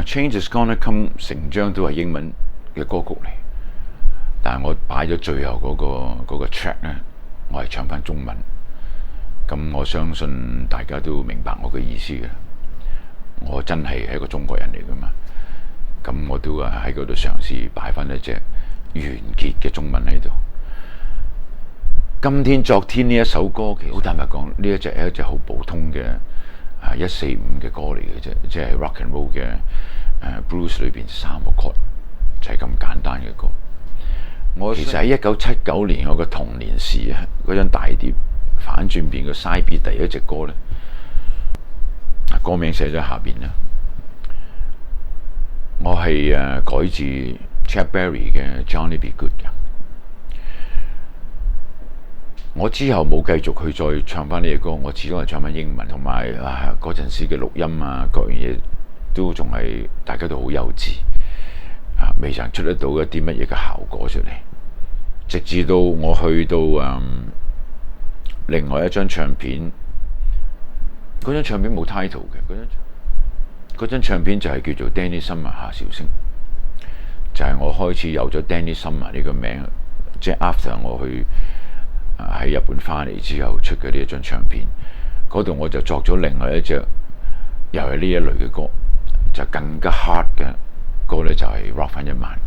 Change is gonna come 成張都係英文嘅歌曲嚟，但係我擺咗最後嗰個 track 咧，我係唱翻中文。咁我相信大家都明白我嘅意思嘅。我真係一個中國人嚟噶嘛，咁我都喺嗰度嘗試擺翻一隻完結嘅中文喺度。今天昨天呢一首歌，其實好坦白講，呢一隻係一隻好普通嘅145嘅歌嚟嘅啫，即係 rock and roll 嘅blues 裏邊3個 chord 就係咁簡單嘅歌。我其實喺1979年我嘅童年時啊，嗰張大碟反轉變個 side B 第一隻歌咧，歌名寫咗下邊啦。我係改自 Chuck Berry 嘅 Johnny B. Good 嘅。我之後冇繼續去再唱翻呢隻歌，我始終係唱翻英文，同埋嗰陣時嘅錄音啊，各樣嘢都仲係大家都好幼稚未曾出得到一啲乜嘢嘅效果出嚟。直至到我去到另外一張唱片，嗰張唱片冇 title 嘅，嗰張唱片就係叫做 Danny Summer 夏韶聲，就係我開始有咗 Danny Summer 呢個名，即係 after 我去喺日本翻嚟之後出嘅呢一張唱片，嗰度我就作咗另外一隻又係呢一類嘅歌，就更加 hard 嘅歌咧，就係 rock 翻一晚。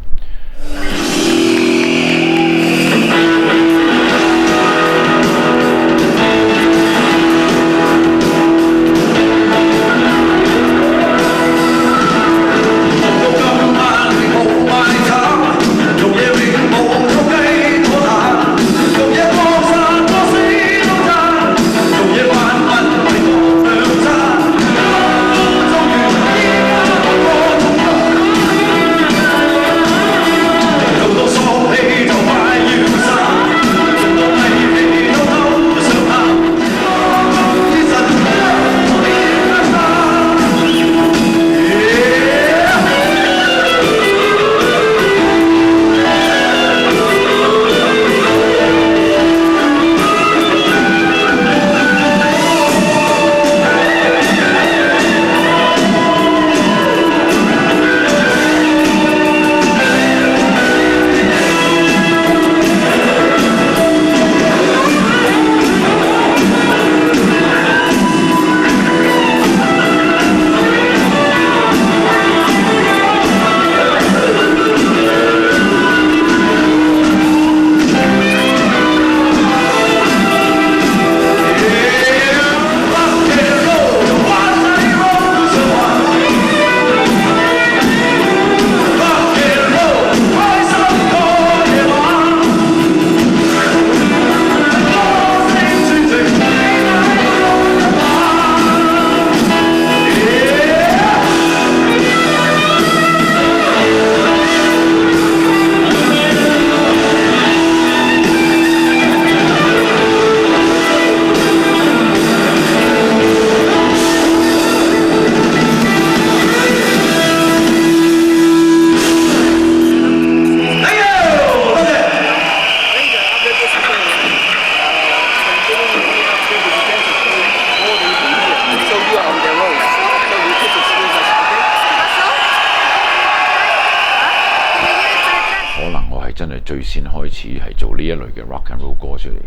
真係最先開始係做呢一類嘅 rock and roll 歌出嚟。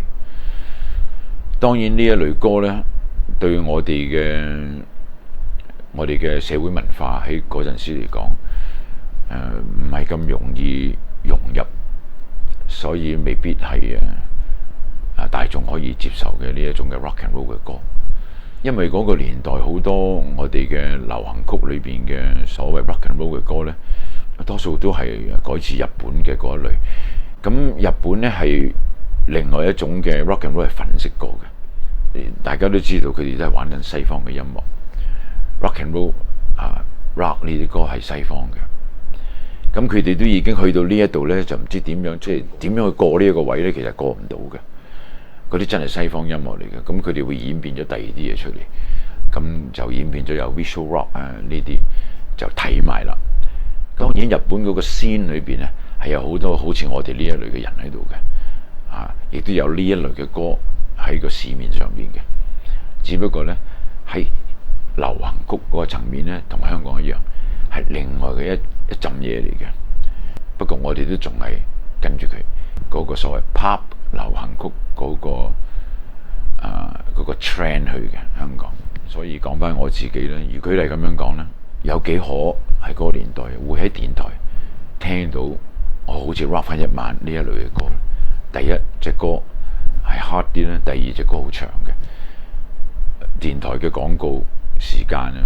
當然呢一類歌呢，對我哋嘅社會文化喺嗰陣時嚟講，唔係咁容易融入，所以未必係大眾可以接受嘅呢一種嘅 rock and roll 嘅歌。因為嗰個年代好多我哋嘅流行曲裏邊嘅所謂 rock and roll 嘅歌呢，多數都係改自日本嘅嗰一類。咁日本呢係另外一種嘅 rock and roll 係粉飾歌嘅，大家都知道佢哋都係玩緊西方嘅音樂。rock and roll rock 呢啲歌係西方嘅，咁佢哋都已經去到呢一度呢，就唔知點樣，即係點樣去過呢一個位呢？其實過唔到嘅。嗰啲真係西方音樂嚟嘅，咁佢哋會演變咗第二啲嘢出嚟，咁就演變咗有 visual rock 呢啲就睇埋啦。當然日本嗰個 scene 裏邊咧係有好多好似我哋呢一類嘅人喺度嘅，亦都有呢一類嘅歌喺個市面上邊嘅。只不過咧喺流行曲嗰個層面咧，同香港一樣係另外嘅一陣嘢嚟嘅。不過我哋都仲係跟住佢嗰個所謂 pop 流行曲嗰個 trend 去嘅香港。所以講翻我自己咧，如果係咁樣講咧，有幾可喺嗰個年代會喺電台聽到我好似 rock 翻一晚呢一類嘅歌。第一隻歌係 hard 啲咧，第二隻歌好長嘅電台嘅廣告時間啊，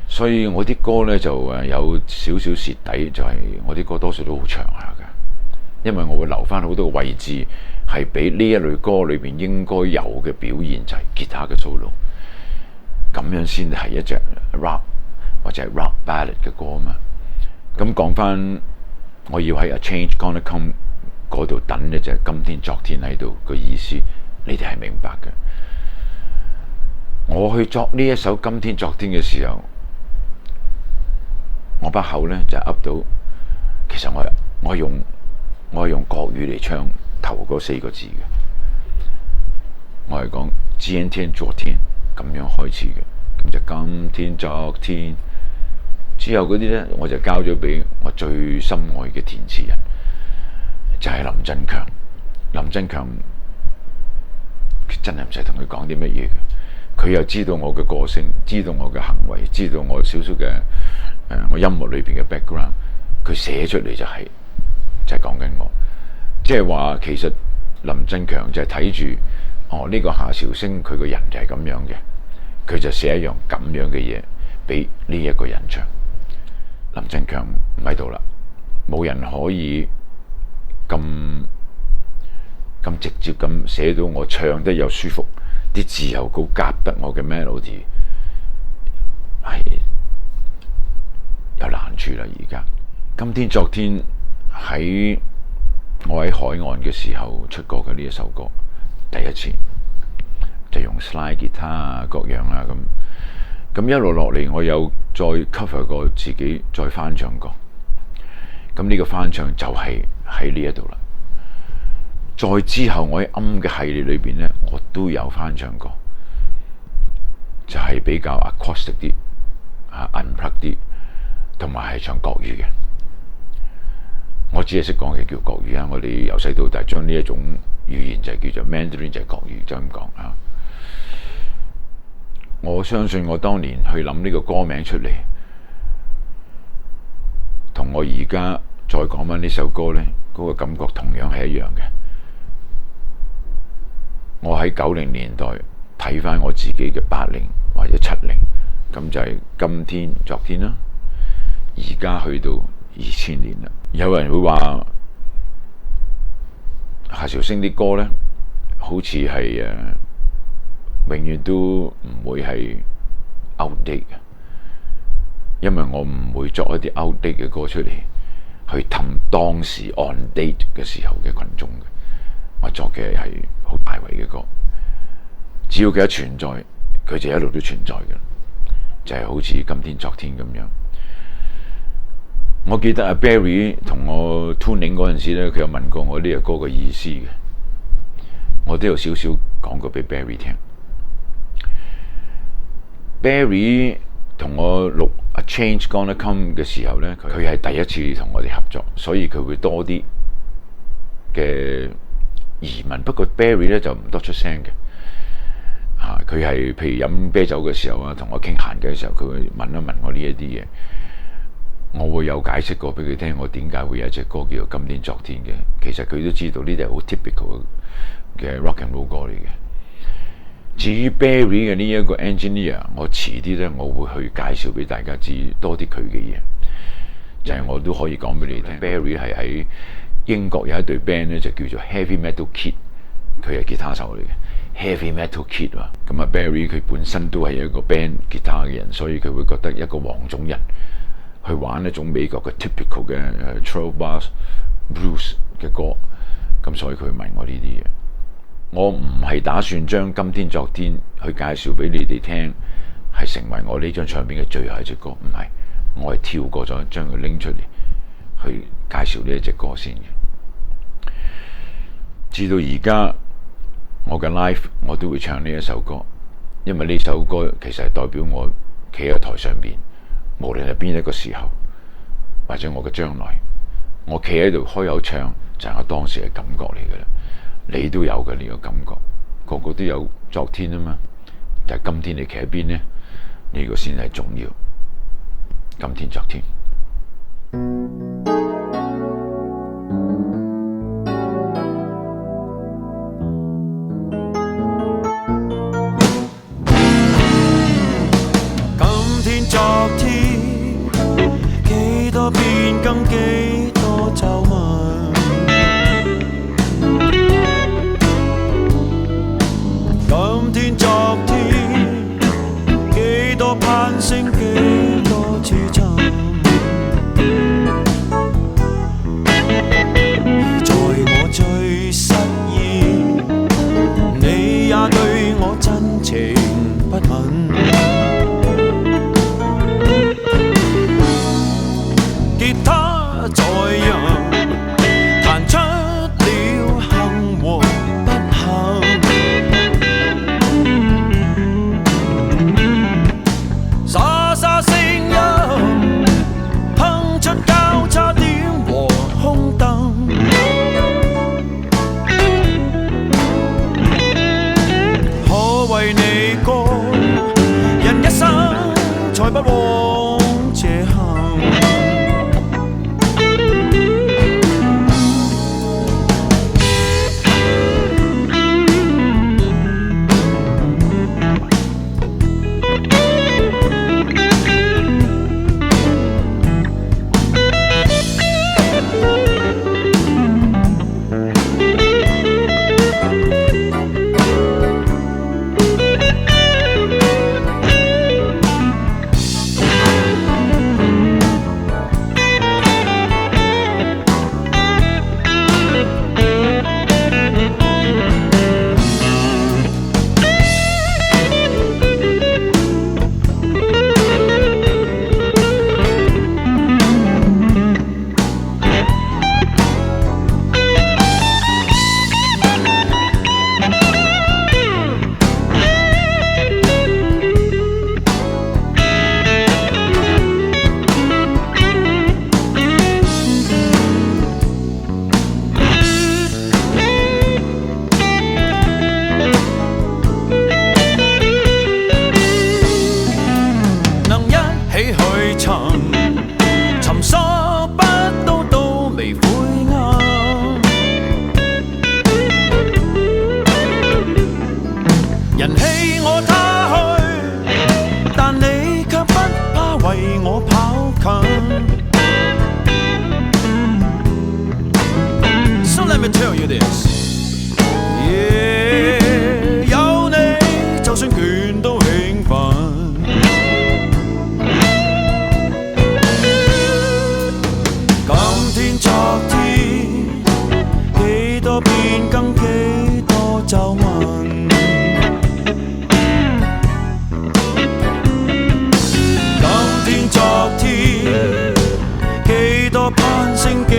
所以我啲歌咧就有少少蝕底，就係我啲歌多數都好長下㗎，因為我會留翻好多個位置係俾呢一類歌裏邊應該有嘅表現，就係吉他嘅 solo。咁樣先係一隻 rock 或者係 rock ballad 嘅歌啊嘛。咁講翻，我要喺 A Change Gonna Come 嗰度等一隻今天昨天喺度個意思，你哋係明白嘅。我去作呢一首今天昨天嘅時候，我把口咧就噏到，其實我係用國語嚟唱頭嗰4個字嘅，我係講今天昨天。咁樣開始嘅，咁就今天昨天之後嗰啲呢，我就交咗俾我最心愛嘅填詞人，就係林振強。林振強真係唔使同佢講啲乜嘢嘅，佢又知道我嘅個性，知道我嘅行為，知道我少少嘅我音樂裏邊嘅 background， 佢寫出嚟就係講緊我，即係話其實林振強就係睇住。呢個夏韶聲佢個人就係咁樣嘅，佢就寫一樣咁樣嘅嘢俾呢一個人唱。林振強唔喺度啦，冇人可以咁直接咁寫到我唱得又舒服，啲字又高，夾得我嘅 melody， 係有難處啦。而家今天昨天喺我喺海岸嘅時候出過嘅呢一首歌。第一次就用 slide 吉他啊，各樣啊咁一路落嚟，我有再 cover 過自己，再翻唱過。咁呢個翻唱就係喺呢一度啦。再之後，我喺暗嘅系列裏邊呢，我都有翻唱過，就係比較 acoustic 啲unplug 啲，同埋係唱國語嘅。我只係識講嘅叫國語啊！我哋由細到大將呢一種語言就係叫做 Mandarin， 就係國語，就咁講啊！我相信我當年去諗呢個歌名出嚟，同我而家再講翻呢首歌呢，嗰個感覺同樣係一樣嘅。我喺90年代睇翻我自己嘅80或者70，咁就係今天昨天啦。而家去到2000年啦，有人會話夏韶聲啲歌呢，好似係永遠都唔會係 outdate 嘅，因為我唔會作一啲 outdate 嘅歌出嚟去氹當時 on date 嘅時候嘅群眾嘅。我作嘅係好大圍嘅歌，只要佢一存在，佢就一路都存在嘅，就係好似今天昨天咁樣。我記得阿 Barry 同我 tuning 嗰陣時咧，佢有問過我呢個歌嘅意思嘅，我都有少少講過俾 Barry 聽。Barry 同我錄 A Change Gonna Come 嘅時候咧，佢係第一次同我哋合作，所以佢會多啲嘅疑問。不過 Barry 咧就唔多出聲嘅，佢係譬如飲啤酒嘅時候啊，同我傾閒偈嘅時候，佢會問一問我呢一啲嘢。我會有解釋過俾佢聽，我點解會有一隻歌叫做今天昨天嘅。其實佢都知道呢啲係好 typical 嘅 rock and roll 歌嚟嘅。至於 Barry 嘅呢一個 engineer， 我遲啲咧我會去介紹俾大家知多啲佢嘅嘢。就係我都可以講俾你聽，Barry 係喺英國有一隊 band 咧，就叫做 Heavy Metal Kid， 佢係吉他手嚟嘅 Heavy Metal Kid 啊。咁啊 Barry 佢本身都係一個 band 吉他嘅人，所以佢會覺得一個黃種人去玩一種美國嘅 typical 嘅 12 bars blues 嘅歌，咁所以佢問我呢啲嘢。我唔係打算將今天昨天去介紹俾你哋聽，係成為我呢張唱片嘅最後一隻歌，唔係，我係跳過咗將佢拎出嚟去介紹呢一隻歌先嘅。至到而家我嘅 live 我都會唱呢一首歌，因為呢首歌其實係代表我企喺台上邊，無論係邊一個時候，或者我嘅將來，我企喺度開口唱就係我當時嘅感覺嚟嘅啦。你都有嘅呢個感覺，個個都有昨天啊嘛。但係今天你企喺邊呢？呢個先係重要。今天昨天。今天昨天，幾多變更，幾多皺紋。今天昨天，幾多攀升，幾多自尋。而在我最失意，你也對我真情不泯。吉他在人彈出了幸和不幸，沙沙聲音哼出交叉點和空燈，可為你歌，人一生才不枉這幸。尋索不到都微灰暗，人棄我他去，但你卻不怕為我跑近。So let me tell you this, yeah, 有你就算倦都興奮。昨天幾多變更，幾多皺紋。今天昨天幾多攀升，幾